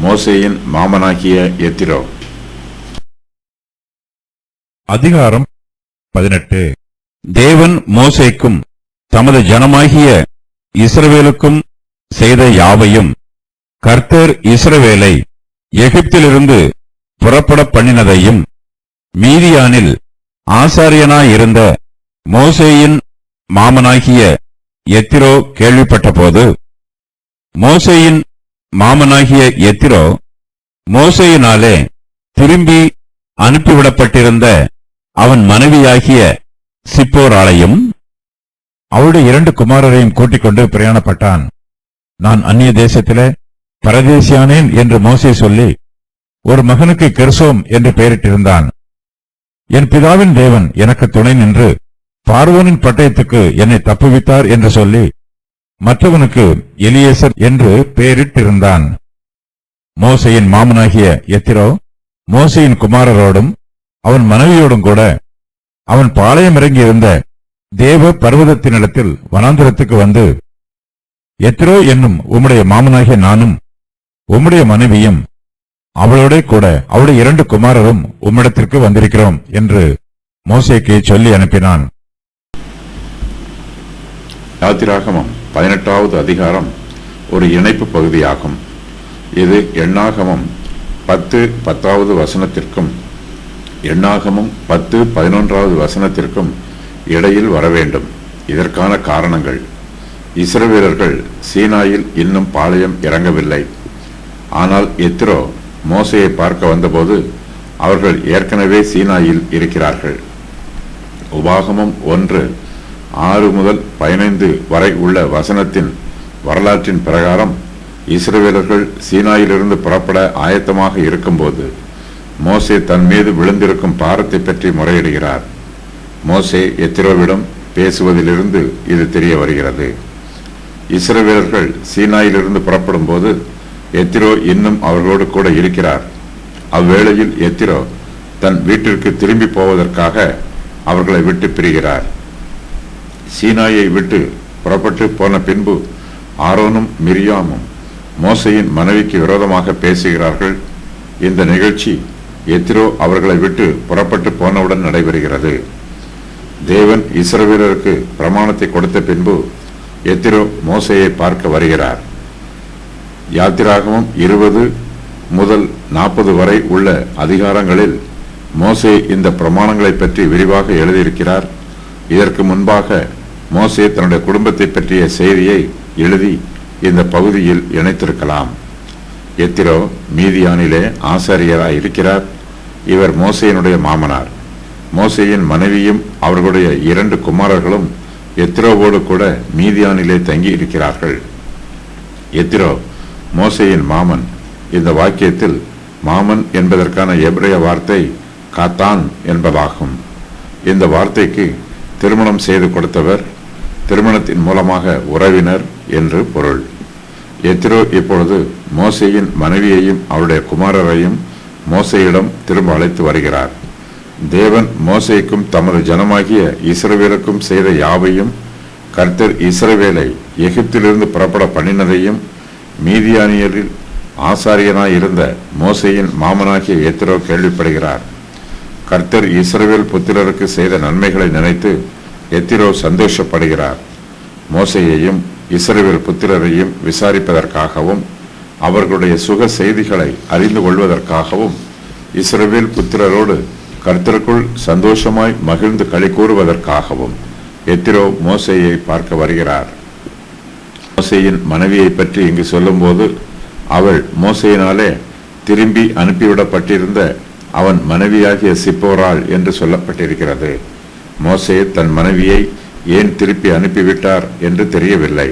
மோசேயின் மாமனாகிய எத்திரோ. அதிகாரம் 18. தேவன் மோசேக்கும் தமது ஜனமாகிய இஸ்ரவேலுக்கும் செய்த யாவையும், கர்த்தர் இஸ்ரவேலை எகிப்திலிருந்து புறப்பட பண்ணினதையும், மீதியானில் ஆசாரியனாயிருந்த மோசேயின் மாமனாகிய எத்திரோ கேள்விப்பட்டபோது, மோசேயின் மாமனாகிய எத்திரோ மோசேயினாலே திரும்பி அனுப்பிவிடப்பட்டிருந்த அவன் மனைவியாகிய சிப்போராளையும் அவருடைய 2 குமாரரையும் கூட்டிக் கொண்டு பிரயாணப்பட்டான். நான் அந்நிய தேசத்திலே பரதேசியானேன் என்று மோசே சொல்லி ஒரு மகனுக்கு கெர்சோம் என்று பெயரிட்டிருந்தான். என் பிதாவின் தேவன் எனக்கு துணை நின்று பார்வோனின் பட்டயத்துக்கு என்னை தப்புவித்தார் என்று சொல்லி மற்றவனுக்கு எலியேசர் என்று பெயரிட்டிருந்தான். மோசேயின் மாமனாகிய எத்திரோ மோசேயின் குமாரரோடும் அவன் மனைவியோடும் கூட அவன் பாளையம் இறங்கியிருந்த தேவ பர்வதத்தினிடத்தில் வனாந்திரத்துக்கு வந்து, எத்திரோ என்னும் உம்முடைய மாமனாகிய நானும் உம்முடைய மனைவியும் அவளோட கூட அவருடைய 2 குமாரரும் உம்மிடத்திற்கு வந்திருக்கிறோம் என்று மோசேக்கு சொல்லி அனுப்பினான். யாத்திராகமம் 18வது அதிகாரம் ஒரு இணைப்பு பகுதியாகும். இது எண்ணாகமம் 10:10வது வசனத்திற்கும் எண்ணாகமம் 10:11வது வசனத்திற்கும் இடையில் வரவேண்டும். இதற்கான காரணங்கள்: இஸ்ரவேலர்கள் சீனாயில் இன்னும் பாளையம் இறங்கவில்லை. ஆனால் எத்திரோ மோசேயை பார்க்க வந்தபோது அவர்கள் ஏற்கனவே சீனாயில் இருக்கிறார்கள். உபாகமம் 1:6 முதல் 15 வரை உள்ள வசனத்தின் வரலாற்றின் பிரகாரம் இஸ்ரவேலர்கள் சீனாயிலிருந்து புறப்பட ஆயத்தமாக இருக்கும்போது மோசே தன் மீது விழுந்திருக்கும் பாரத்தை பற்றி முறையிடுகிறார். மோசே எத்திரோவிடம் பேசுவதிலிருந்து இது தெரிய வருகிறது. இஸ்ரவேலர்கள் சீனாயிலிருந்து புறப்படும் போது எத்திரோ இன்னும் அவர்களோடு கூட இருக்கிறார். அவ்வேளையில் எத்திரோ தன் வீட்டிற்கு திரும்பி போவதற்காக அவர்களை விட்டு பிரிகிறார். சீனாயை விட்டு புறப்பட்டு போன பின்பு ஆரோனும் மிரியாமும் மோசேயின் மனைவிக்கு விரோதமாக பேசுகிறார்கள். இந்த நிகழ்ச்சி எத்திரோ அவர்களை விட்டு புறப்பட்டு போனவுடன் நடைபெறுகிறது. தேவன் இஸ்ரவேலருக்கு பிரமாணத்தை கொடுத்த பின்பு எத்திரோ மோசேயை பார்க்க வருகிறார். யாத்திராகமம் 20 முதல் 40 வரை உள்ள அதிகாரங்களில் மோசே இந்த பிரமாணங்களை பற்றி விரிவாக எழுதியிருக்கிறார். இதற்கு முன்பாக மோசே தன்னுடைய குடும்பத்தை பற்றிய செய்தியை எழுதி இந்த பகுதியில் இணைத்திருக்கலாம். எத்திரோ மீதியானிலே ஆசாரியராய் இருக்கிறார். இவர் மோசேயினுடைய மாமனார். மோசேயின் மனைவியும் அவர்களுடைய 2 குமாரர்களும் எத்திரோவோடு கூட மீதியானிலே தங்கி இருக்கிறார்கள். எத்திரோ மோசேயின் மாமன். இந்த வாக்கியத்தில் மாமன் என்பதற்கான எபிரேய வார்த்தை காத்தான் என்பதாகும். இந்த வார்த்தைக்கு திருமணம் செய்து கொடுத்தவர், திருமணத்தின் மூலமாக உறவினர் என்று பொருள். எத்திரோ இப்பொழுது மோசேயின் மனைவியையும் அவருடைய குமாரரையும் மோசேயிடம் திரும்ப அழைத்து வருகிறார். தேவன் மோசேக்கும் தமது ஜனமாகிய இஸ்ரவேலுக்கும் செய்த யாவையும், கர்த்தர் இஸ்ரவேலை எகிப்திலிருந்து புறப்பட பண்ணினதையும், மீதியானியரில் ஆசாரியனாய் இருந்த மோசேயின் மாமனாகிய எத்திரோ கேள்விப்படுகிறார். கர்த்தர் இஸ்ரவேல் புத்திரருக்கு செய்த நன்மைகளை நினைத்து எத்திரோ சந்தோஷப்படுகிறார். மோசேயையும் இஸ்ரவேல் புத்திரரையும் விசாரிப்பதற்காகவும் அவர்களுடைய சுக செய்திகளை அறிந்து கொள்வதற்காகவும் இஸ்ரவேல் புத்திரரோடு கர்த்தருக்குள் சந்தோஷமாய் மகிழ்ந்து களி கூறுவதற்காகவும் எத்திரோ மோசேயை பார்க்க வருகிறார். மோசேயின் மனைவியை பற்றி இங்கு சொல்லும்போது அவள் மோசேயினாலே திரும்பி அனுப்பிவிடப்பட்டிருந்த அவன் மனைவியாகிய சிப்போராள் என்று சொல்லப்பட்டிருக்கிறது. மோசே தன் மனைவியை ஏன் திருப்பி அனுப்பிவிட்டார் என்று தெரியவில்லை.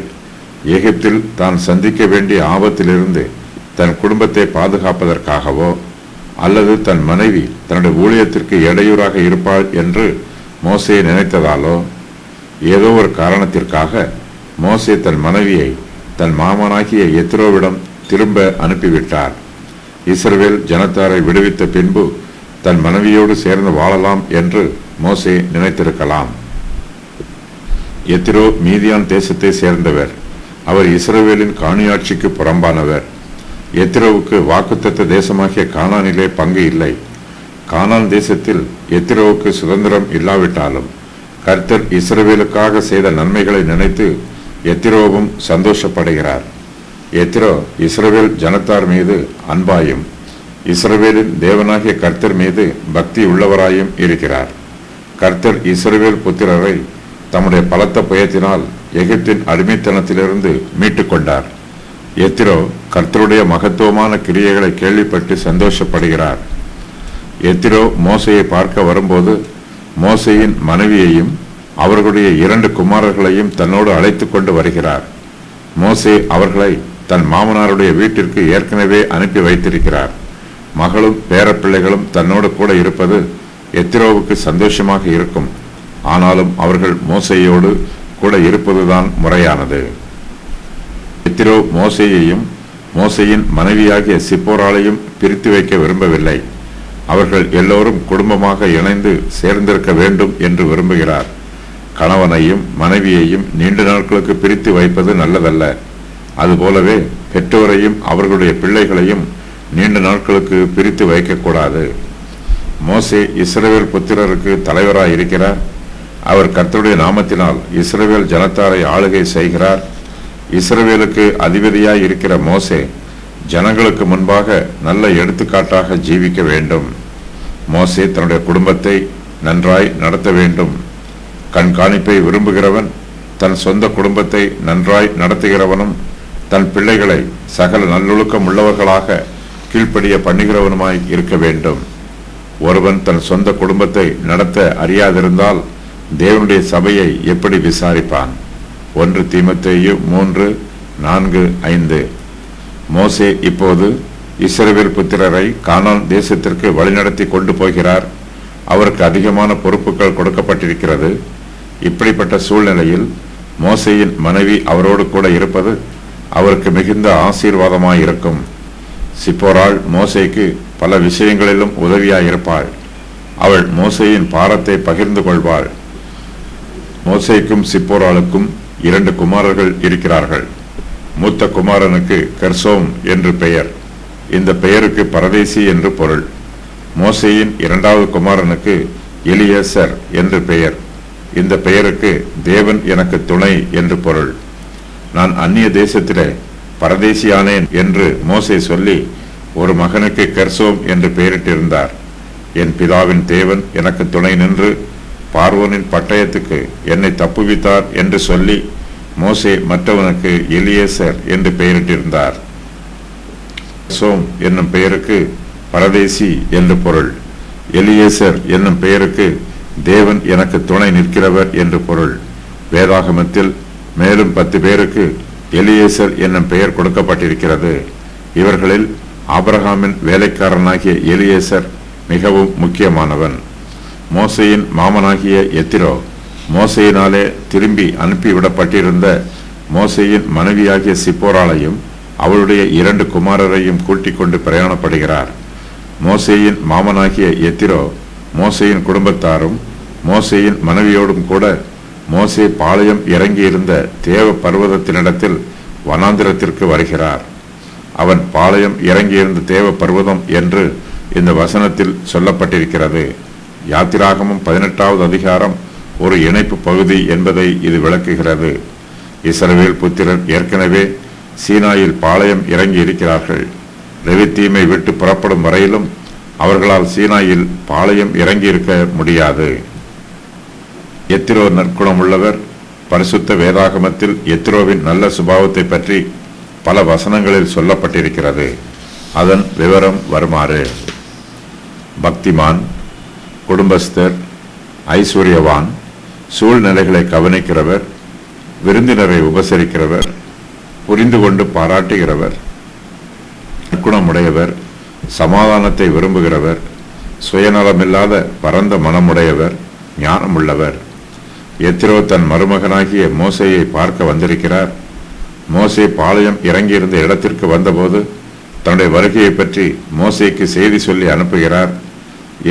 எகிப்தில் தான் சந்திக்க வேண்டிய ஆபத்திலிருந்து தன் குடும்பத்தை பாதுகாப்பதற்காகவோ அல்லது தன் மனைவி தன்னுடைய ஊழியத்திற்கு இடையூறாக இருப்பாள் என்று மோசே நினைத்ததாலோ ஏதோ ஒரு காரணத்திற்காக மோசே தன் மனைவியை தன் மாமனாகிய எத்திரோவிடம் திரும்ப அனுப்பிவிட்டார். இஸ்ரவேல் ஜனத்தாரை விடுவித்த பின்பு தன் மனைவியோடு சேர்ந்து வாழலாம் என்று மோசே நினைத்திருக்கலாம். எத்திரோ மீதியான் தேசத்தை சேர்ந்தவர். அவர் இஸ்ரவேலின் காணியாட்சிக்கு புறம்பானவர். எத்திரோவுக்கு வாக்குத்தத்த தேசமாகிய கானானிலே பங்கு இல்லை. கானான் தேசத்தில் எத்திரோவுக்கு சுதந்திரம் இல்லாவிட்டாலும் கர்த்தர் இஸ்ரவேலுக்காக செய்த நன்மைகளை நினைத்து எத்திரோவும் சந்தோஷப்படுகிறார். எத்திரோ இஸ்ரவேல் ஜனத்தார் மீது அன்பாயும் இஸ்ரவேலின் தேவனாகிய கர்த்தர் மீது பக்தி உள்ளவராயும் இருக்கிறார். கர்த்தர் இஸ்ரவேல் புத்திரரை தம்முடைய பலத்த புயத்தினால் எகிப்தின் அடிமைத்தனத்திலிருந்து மீட்டுக் கொண்டார். எத்திரோ கர்த்தருடைய மகத்துவமான கிரியைகளை கேள்விப்பட்டு சந்தோஷப்படுகிறார். எத்திரோ மோசையை பார்க்க வரும்போது மோசையின் மனைவியையும் அவர்களுடைய 2 குமாரர்களையும் தன்னோடு அழைத்துக் கொண்டு வருகிறார். மோசே அவர்களை தன் மாமனாருடைய வீட்டிற்கு ஏற்கனவே அனுப்பி வைத்திருக்கிறார். மகளும் பேரப்பிள்ளைகளும் தன்னோடு கூட இருப்பது எத்திரோவுக்கு சந்தோஷமாக இருக்கும். ஆனாலும் அவர்கள் மோசையோடு கூட இருப்பதுதான் முறையானது. எத்திரோ மோசேயையும் மோசையின் மனைவியாகிய சிப்போராளையும் பிரித்து வைக்க விரும்பவில்லை. அவர்கள் எல்லோரும் குடும்பமாக இணைந்து சேர்ந்திருக்க வேண்டும் என்று விரும்புகிறார். கணவனையும் மனைவியையும் நீண்ட நாட்களுக்கு பிரித்து வைப்பது நல்லதல்ல. அதுபோலவே பெற்றோரையும் அவர்களுடைய பிள்ளைகளையும் நீண்ட நாட்களுக்கு பிரித்து வைக்கக்கூடாது. மோசே இஸ்ரவேல் புத்திரருக்கு தலைவராய் இருக்கிறார். அவர் கர்த்தருடைய நாமத்தினால் இஸ்ரவேல் ஜனத்தாரை ஆளுகை செய்கிறார். இஸ்ரவேலுக்கு அதிபதியாய் இருக்கிற மோசே ஜனங்களுக்கு முன்பாக நல்ல எடுத்துக்காட்டாக ஜீவிக்க வேண்டும். மோசே தன்னுடைய குடும்பத்தை நன்றாய் நடத்த வேண்டும். கண்காணிப்பை விரும்புகிறவன் தன் சொந்த குடும்பத்தை நன்றாய் நடத்துகிறவனும் தன் பிள்ளைகளை சகல நல்லொழுக்கம் உள்ளவர்களாக கீழ்ப்படிய பண்ணுகிறவனுமாய் இருக்க வேண்டும். ஒருவன் தன் சொந்த குடும்பத்தை நடத்த அறியாதிருந்தால் தேவனுடைய சபையை எப்படி விசாரிப்பான்? 1 தீமோத்தேயு 3:4-5. மோசே இப்போது இஸ்ரவேல் புத்திரரை கானான் தேசத்திற்கு வழிநடத்தி கொண்டு போகிறார். அவருக்கு அதிகமான பொறுப்புகள் கொடுக்கப்பட்டிருக்கிறது. இப்படிப்பட்ட சூழ்நிலையில் மோசேயின் மனைவி அவரோடு கூட இருப்பது அவருக்கு மிகுந்த ஆசீர்வாதமாயிருக்கும். சிப்போராள் மோசேக்கு பல விஷயங்களிலும் உதவியாயிருப்பாள். அவள் மோசேயின் பாரத்தை பகிர்ந்து கொள்வாள். மோசேக்கும் சிப்போராளுக்கும் 2 குமாரர்கள் இருக்கிறார்கள். மூத்த குமாரனுக்கு கெர்சோம் என்று பெயர். இந்த பெயருக்கு பரதேசி என்று பொருள். மோசேயின் 2வது குமாரனுக்கு எலியேசர் என்று பெயர். இந்த பெயருக்கு தேவன் எனக்கு துணை என்று பொருள். நான் அந்நிய தேசத்திலே பரதேசியானேன் என்று மோசே சொல்லி ஒரு மகனுக்கு கெர்சோம் என்று பெயரிட்டிருந்தார். என் பிதாவின் தேவன் எனக்கு துணை நின்று பார்வோனின் பட்டயத்துக்கு என்னை தப்புவித்தார் என்று சொல்லி மோசே மற்றவனுக்கு எலியேசர் என்று பெயரிட்டிருந்தார். கெர்சோம் என்னும் பெயருக்கு பரதேசி என்று பொருள். எலியேசர் என்னும் பெயருக்கு தேவன் எனக்கு துணை நிற்கிறவர் என்று பொருள். வேதாகமத்தில் மேலும் 10 பேருக்கு எலியேசர் என்னும் பெயர் கொடுக்கப்பட்டிருக்கிறது. இவர்களில் ஆபிரகாமின் வேலைக்காரனாகிய எலியேசர் மிகவும் முக்கியமானவன். மோசேயின் மாமனாகிய எத்திரோ மோசேயினாலே திரும்பி அனுப்பிவிடப்பட்டிருந்த மோசேயின் மனைவியாகிய சிப்போராளையும் அவளுடைய 2 குமாரரையும் கூட்டிக் கொண்டு பிரயாணப்படுகிறார். மோசேயின் மாமனாகிய எத்திரோ மோசேயின் குடும்பத்தாரும் மோசேயின் மனைவியோடும் கூட மோசே பாளையம் இறங்கியிருந்த தேவ பர்வதத்தினிடத்தில் வனாந்திரத்திற்கு வருகிறார். அவன் பாளையம் இறங்கியிருந்த தேவ பர்வதம் என்று இந்த வசனத்தில் சொல்லப்பட்டிருக்கிறது. யாத்திராகமம் 18வது அதிகாரம் ஒரு இணைப்பு பகுதி என்பதை இது விளக்குகிறது. இஸ்ரவேல் புத்திரர் ஏற்கனவே சீனாயில் பாளையம் இறங்கி இருக்கிறார்கள். ரெவித்தீமை விட்டு புறப்படும் வரையிலும் அவர்களால் சீனாயில் பாளையம் இறங்கி இருக்க முடியாது. எத்திரோ நற்குணம் உள்ளவர். பரிசுத்த வேதாகமத்தில் எத்திரோவின் நல்ல சுபாவத்தை பற்றி பல வசனங்களில் சொல்லப்பட்டிருக்கிறது. அதன் விவரம் வருமாறு: பக்திமான், குடும்பஸ்தர், ஐஸ்வர்யவான், சூழ்நிலைகளை கவனிக்கிறவர், விருந்தினரை உபசரிக்கிறவர், புரிந்து கொண்டு பாராட்டுகிறவர், நற்குணமுடையவர், சமாதானத்தை விரும்புகிறவர், சுயநலமில்லாத பரந்த மனமுடையவர், ஞானமுள்ளவர். எத்திரோ தன் மருமகனாகிய மோசேயை பார்க்க வந்திருக்கிறார். மோசே பாளையம் இறங்கியிருந்த இடத்திற்கு வந்தபோது தன்னுடைய வருகையை பற்றி மோசேக்கு செய்தி சொல்லி அனுப்புகிறார்.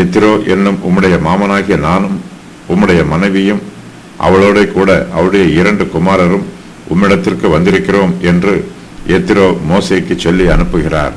எத்திரோ என்னும் உம்முடைய மாமனாகிய நானும் உம்முடைய மனைவியும் அவளோட கூட அவருடைய 2 குமாரரும் உம்மிடத்திற்கு வந்திருக்கிறோம் என்று எத்திரோ மோசேக்கு சொல்லி அனுப்புகிறார்.